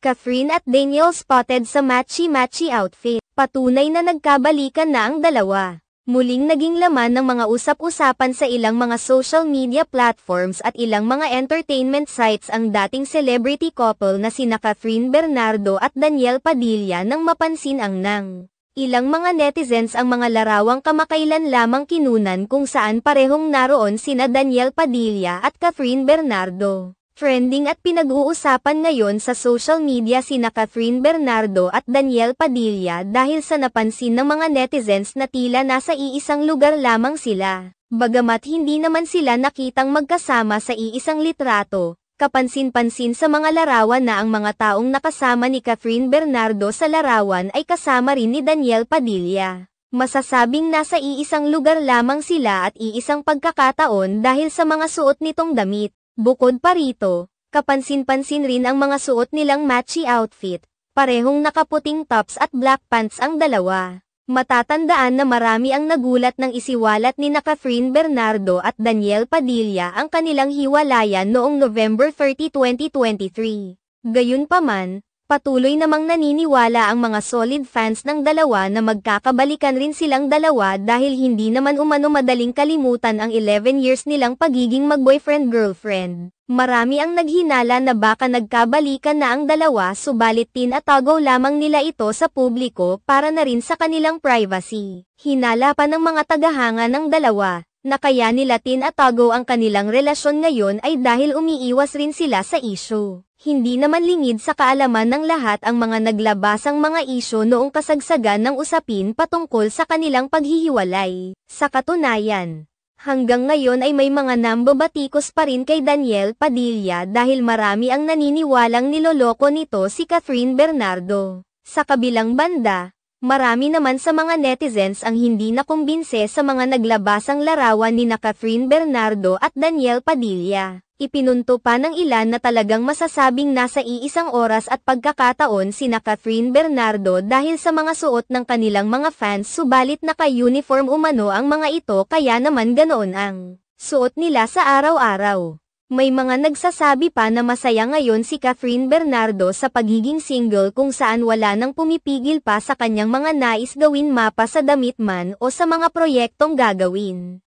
Catherine at Daniel spotted sa matchy-matchy outfit. Patunay na nagkabalikan na ang dalawa. Muling naging laman ng mga usap-usapan sa ilang mga social media platforms at ilang mga entertainment sites ang dating celebrity couple na sina Catherine Bernardo at Daniel Padilla nang mapansin ang ilang mga netizens ang mga larawang kamakailan lamang kinunan kung saan parehong naroon sina Daniel Padilla at Catherine Bernardo. Trending at pinag-uusapan ngayon sa social media sina Catherine Bernardo at Daniel Padilla dahil sa napansin ng mga netizens na tila nasa iisang lugar lamang sila. Bagamat hindi naman sila nakitang magkasama sa iisang litrato, kapansin-pansin sa mga larawan na ang mga taong nakasama ni Catherine Bernardo sa larawan ay kasama rin ni Daniel Padilla. Masasabing nasa iisang lugar lamang sila at iisang pagkakataon dahil sa mga suot nitong damit. Bukod pa rito, kapansin-pansin rin ang mga suot nilang matchy outfit, parehong nakaputing tops at black pants ang dalawa. Matatandaan na marami ang nagulat nang isiwalat ni Catherine Bernardo at Daniel Padilla ang kanilang hiwalayan noong November 30, 2023. Gayunpaman, patuloy namang naniniwala ang mga solid fans ng dalawa na magkakabalikan rin silang dalawa dahil hindi naman umano madaling kalimutan ang 11 years nilang pagiging mag-boyfriend-girlfriend. Marami ang naghinala na baka nagkabalikan na ang dalawa subalit tinatago lamang nila ito sa publiko para na rin sa kanilang privacy. Hinala pa ng mga tagahanga ng dalawa na kaya nila tinatago ang kanilang relasyon ngayon ay dahil umiiwas rin sila sa issue. Hindi naman lingid sa kaalaman ng lahat ang mga naglabasang mga isyu noong kasagsagan ng usapin patungkol sa kanilang paghihiwalay. Sa katunayan, hanggang ngayon ay may mga nambabatikos pa rin kay Daniel Padilla dahil marami ang naniniwalang niloloko nito si Catherine Bernardo. Sa kabilang banda, marami naman sa mga netizens ang hindi nakumbinse sa mga naglabasang larawan ni Catherine Bernardo at Daniel Padilla. Ipinunto pa ng ilan na talagang masasabing nasa iisang oras at pagkakataon sina Catherine Bernardo dahil sa mga suot ng kanilang mga fans subalit naka-uniform umano ang mga ito kaya naman ganoon ang suot nila sa araw-araw. May mga nagsasabi pa na masaya ngayon si Catherine Bernardo sa pagiging single kung saan wala nang pumipigil pa sa kanyang mga nais gawin mapa sa damit man o sa mga proyektong gagawin.